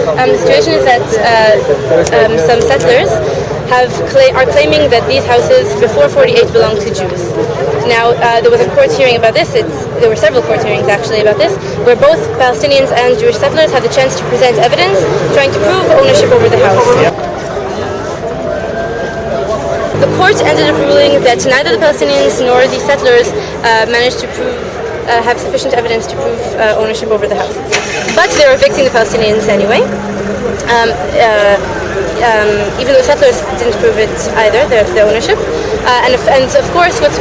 The situation is that some settlers are claiming that these houses before 48 belonged to Jews. Now, there was a court hearing about this. There were several court hearings actually about this, where both Palestinians and Jewish settlers had the chance to present evidence trying to prove ownership over the house. The court ended up ruling that neither the Palestinians nor the settlers managed to have sufficient evidence to prove ownership over the houses. But they're evicting the Palestinians anyway. Even though settlers didn't prove it either, their ownership. And of course, what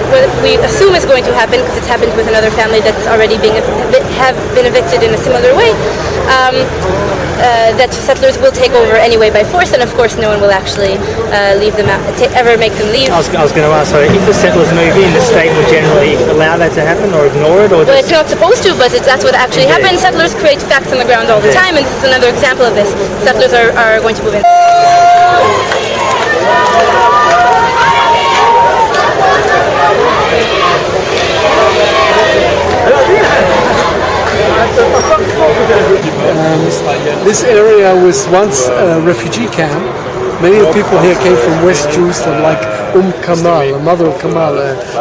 we assume is going to happen, because it's happened with another family that's already have been evicted in a similar way, that settlers will take over anyway by force, and of course no one will actually leave them out, ever make them leave. I was going to ask, so if the settlers move in, the state will generally allow that to happen or ignore it? Or well, it's not supposed to, but that's what actually happens. Settlers create facts on the ground all the time, and this is another example of this. Settlers are going to move in. This area was once a refugee camp. Many of the people here came from West Jerusalem, like Kamal, the mother of Kamal,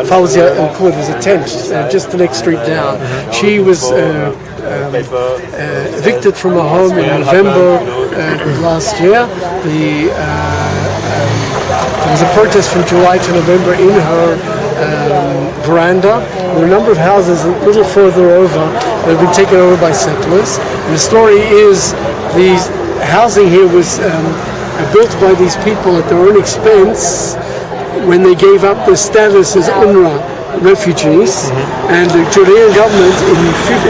Fauzia El-Kur. There's a tent just the next street down. She was evicted from her home in November last year. There was a protest from July to November in her veranda. There were a number of houses a little further over that had been taken over by settlers. And the story is the housing here was built by these people at their own expense when they gave up their status as UNRWA refugees. And the Judean government in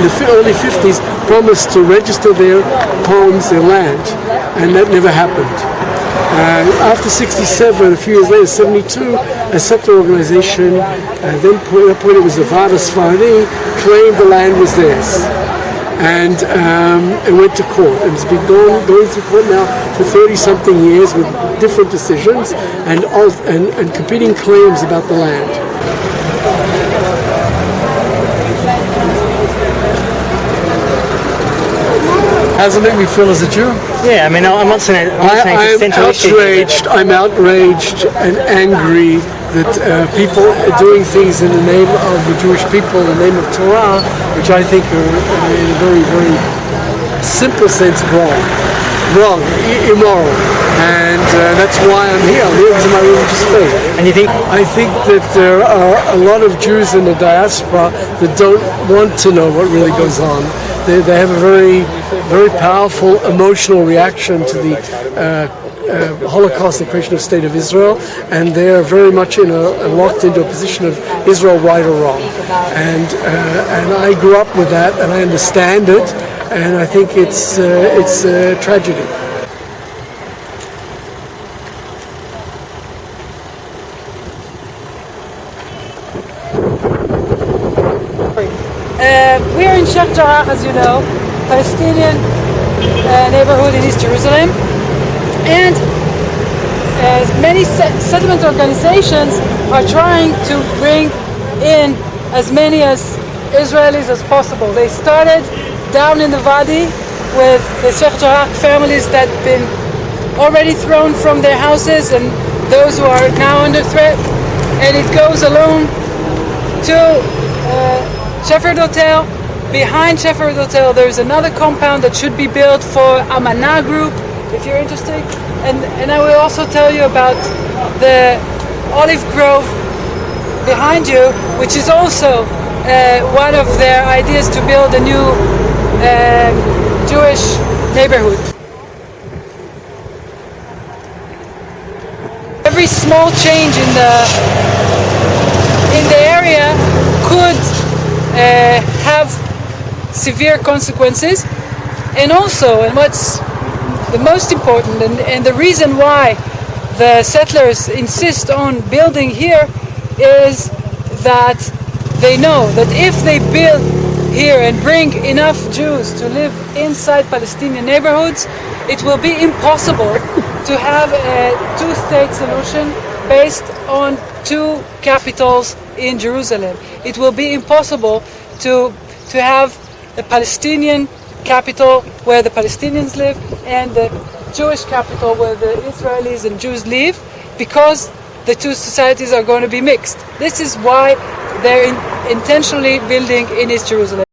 the early 50s promised to register their homes, their land, and that never happened. After 67, a few years later, 72, a settler organization, then appointed was the Vada Sfardi, claimed the land was theirs. And it went to court. And it's been going through court now for 30-something years with different decisions and competing claims about the land. How does it make me feel as a Jew? Yeah, I mean, I'm not saying I'm outraged and angry that people are doing things in the name of the Jewish people, in the name of Torah, which I think are in a very, very simple sense wrong, immoral. And that's why I'm here. I'm here because of my religious faith. And you think? I think that there are a lot of Jews in the diaspora that don't want to know what really goes on. They have a very, very powerful emotional reaction to the Holocaust, the creation of the State of Israel, and they are very much locked into a position of Israel right or wrong. And I grew up with that, and I understand it, and I think it's a tragedy. We're in Sheikh Jarrah, as you know, Palestinian neighborhood in East Jerusalem, and many settlement organizations are trying to bring in as many as Israelis as possible. They started down in the Wadi with the Sheikh Jarrah families that have been already thrown from their houses and those who are now under threat, and it goes along to Shepherd Hotel. Behind Shepherd Hotel there's another compound that should be built for Amana Group, if you're interested. And I will also tell you about the olive grove behind you, which is also one of their ideas to build a new Jewish neighborhood. Every small change in the area could have severe consequences, and what's the most important and the reason why the settlers insist on building here is that they know that if they build here and bring enough Jews to live inside Palestinian neighborhoods, it will be impossible to have a two-state solution based on two capitals in Jerusalem. It will be impossible to have a Palestinian capital where the Palestinians live and the Jewish capital where the Israelis and Jews live, because the two societies are going to be mixed. This is why they're intentionally building in East Jerusalem.